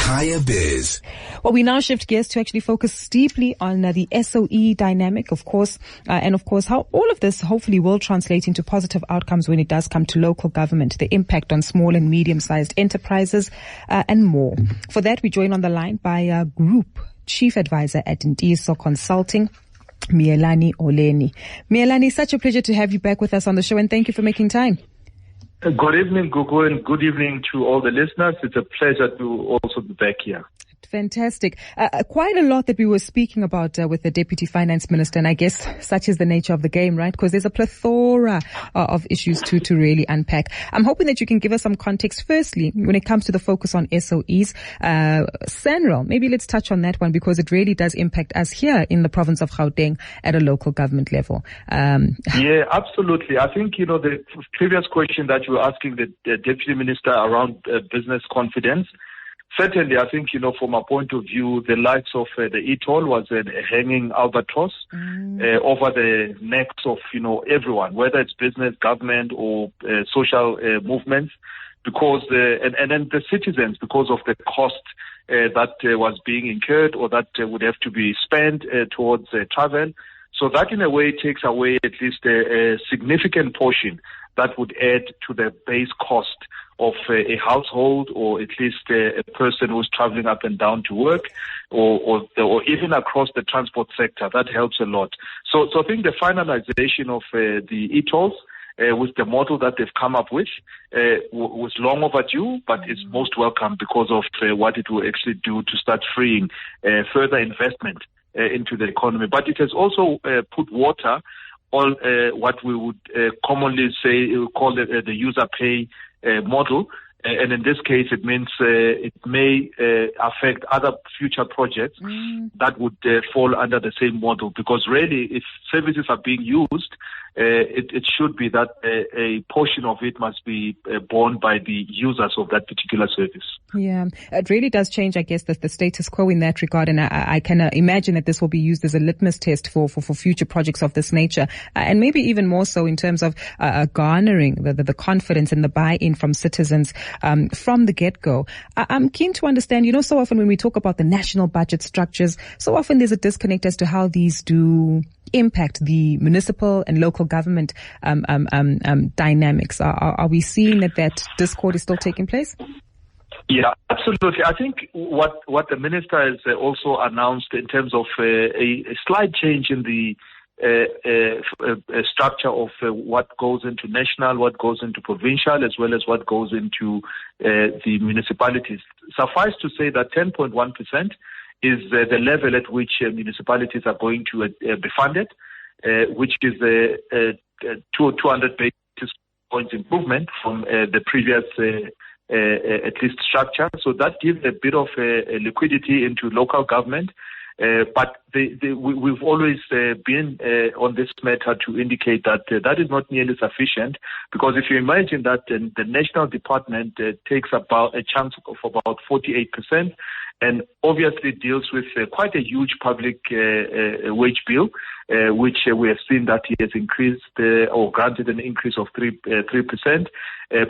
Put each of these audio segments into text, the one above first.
Kaya Biz. Well, we now shift gears to actually focus deeply on the SOE dynamic, of course, and of course how all of this hopefully will translate into positive outcomes when it does come to local government, the impact on small and medium-sized enterprises, and more. For that, we join on the line by a Group Chief Advisor at Ndiso Consulting, Mielani Oleni. Mielani, such a pleasure to have you back with us on the show, and thank you for making time. Good evening, Gugu, and good evening to all the listeners. It's a pleasure to also be back here. Fantastic. Quite a lot that we were speaking about with the Deputy Finance Minister, and I guess such is the nature of the game, right? Because there's a plethora of issues to really unpack. I'm hoping that you can give us some context. Firstly, when it comes to the focus on SOEs, SANRAL, maybe let's touch on that one because it really does impact us here in the province of Gauteng at a local government level. Yeah, absolutely. I think, the previous question that you were asking the Deputy Minister around business confidence, certainly, I think, from a point of view, the likes of the e-toll was a hanging albatross over the necks of, everyone, whether it's business, government, or social movements, because, and then the citizens, because of the cost that was being incurred or that would have to be spent towards travel. So that, in a way, takes away at least a significant portion that would add to the base cost of a household, or at least a person who's traveling up and down to work, or even across the transport sector. That helps a lot. So I think the finalization of the e-tolls with the model that they've come up with was long overdue, but it's most welcome because of what it will actually do to start freeing further investment into the economy. But it has also put water on what we would commonly call the user pay model, and in this case it means it may affect other future projects that would fall under the same model, because really if services are being used, it should be that a portion of it must be borne by the users of that particular service. Yeah, it really does change, I guess, the status quo in that regard, and I can imagine that this will be used as a litmus test for future projects of this nature, and maybe even more so in terms of garnering the confidence and the buy-in from citizens from the get-go. I'm keen to understand, so often when we talk about the national budget structures, so often there's a disconnect as to how these do impact the municipal and local government dynamics. Are we seeing that discord is still taking place? Yeah, absolutely. I think what the minister has also announced in terms of a slight change in the structure of what goes into national, what goes into provincial, as well as what goes into the municipalities. Suffice to say that 10.1% is the level at which municipalities are going to be funded, which is a 200 basis points improvement from the previous at least structure. So that gives a bit of liquidity into local government. But we've always been on this matter to indicate that that is not nearly sufficient, because if you imagine that the national department takes about a chunk of about 48%, and obviously deals with quite a huge public wage bill, which we have seen that he has increased or granted an increase of 3%.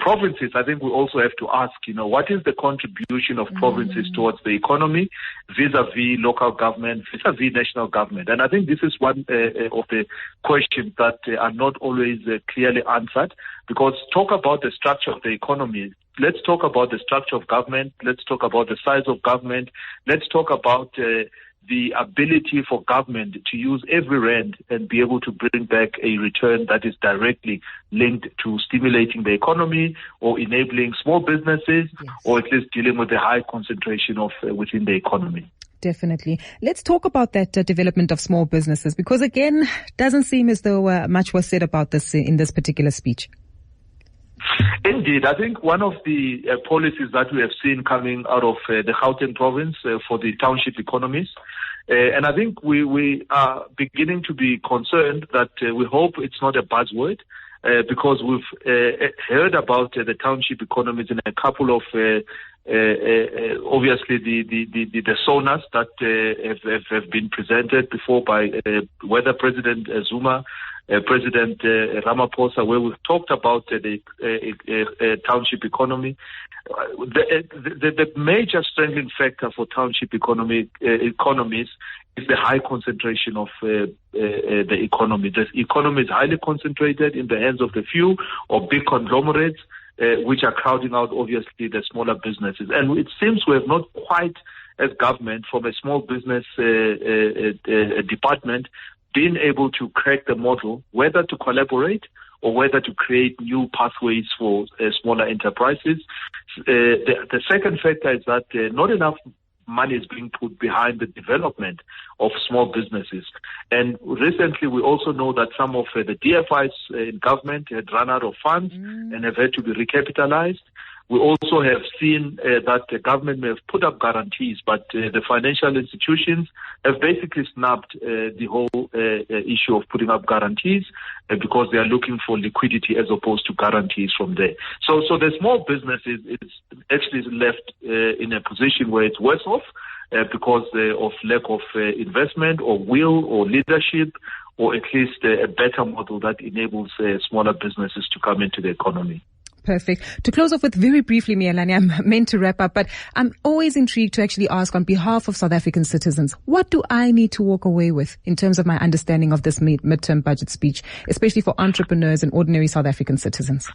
Provinces, I think we also have to ask, what is the contribution of provinces towards the economy vis-a-vis local government, vis-a-vis national government? And I think this is one of the questions that are not always clearly answered, because talk about the structure of the economy. Let's talk about the structure of government. Let's talk about the size of government. Let's talk about the ability for government to use every rand and be able to bring back a return that is directly linked to stimulating the economy or enabling small businesses, or at least dealing with the high concentration of within the economy. Definitely. Let's talk about that development of small businesses, because again, doesn't seem as though much was said about this in this particular speech. Indeed, I think one of the policies that we have seen coming out of the Gauteng province for the township economies, and I think we are beginning to be concerned that we hope it's not a buzzword, because we've heard about the township economies in a couple of obviously the sonars that have been presented before by whether President Zuma, President Ramaphosa, where we've talked about the township economy. The major strengthening factor for township economies is the high concentration of the economy. The economy is highly concentrated in the hands of the few or big conglomerates, which are crowding out, obviously, the smaller businesses. And it seems we have not quite, as government, from a small business department, been able to crack the model, whether to collaborate or whether to create new pathways for smaller enterprises. The second factor is that not enough money is being put behind the development of small businesses. And recently we also know that some of the DFIs in government had run out of funds and have had to be recapitalized. We also have seen that the government may have put up guarantees, but the financial institutions have basically snubbed the whole issue of putting up guarantees because they are looking for liquidity as opposed to guarantees from there. So the small business is actually left in a position where it's worse off because of lack of investment or will or leadership, or at least a better model that enables smaller businesses to come into the economy. Perfect. To close off with very briefly, Mealani, I'm meant to wrap up, but I'm always intrigued to actually ask on behalf of South African citizens, what do I need to walk away with in terms of my understanding of this midterm budget speech, especially for entrepreneurs and ordinary South African citizens?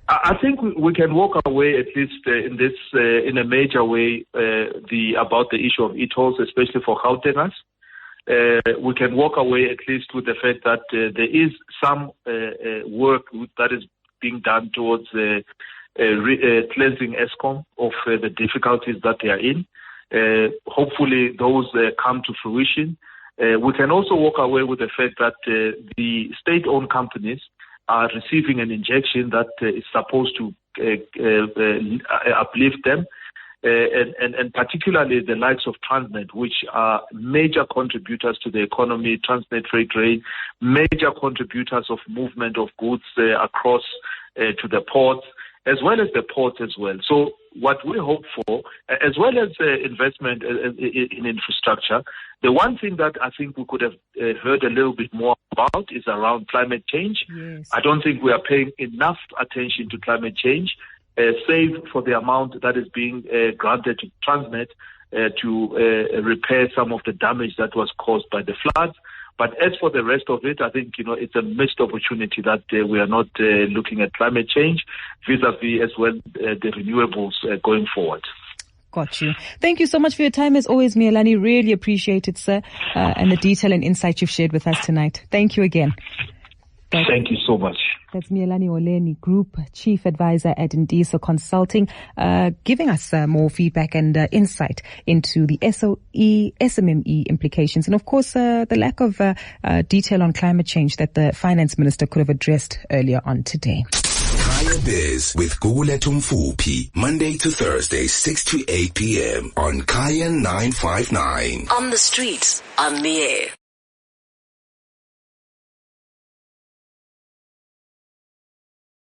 I think we can walk away, at least in a major way, about the issue of e-tolls, especially for Gautengers. We can walk away at least with the fact that there is some work that is being done towards cleansing Eskom of the difficulties that they are in. Hopefully those come to fruition. We can also walk away with the fact that the state-owned companies are receiving an injection that is supposed to uplift them, and particularly the likes of Transnet, which are major contributors to the economy, Transnet Freight Rail, major contributors of movement of goods across to the ports, as well as the ports as well. So what we hope for, as well as investment in infrastructure, the one thing that I think we could have heard a little bit more about is around climate change. Yes. I don't think we are paying enough attention to climate change, save for the amount that is being granted to Transnet to repair some of the damage that was caused by the floods. But as for the rest of it, I think, it's a missed opportunity that we are not looking at climate change vis-a-vis as well the renewables going forward. Got you. Thank you so much for your time as always, Mealani. Really appreciate it, sir, and the detail and insight you've shared with us tonight. Thank you again. Thank you so much. That's Mealani Oleni, Group Chief Advisor at Indiso Consulting, giving us more feedback and insight into the SOE, SMME implications, and of course the lack of detail on climate change that the Finance Minister could have addressed earlier on today. Kaya Biz with Gugulethu Mfuphi, Monday to Thursday, 6 to 8 p.m. on Kaya 959. On the streets, on the air.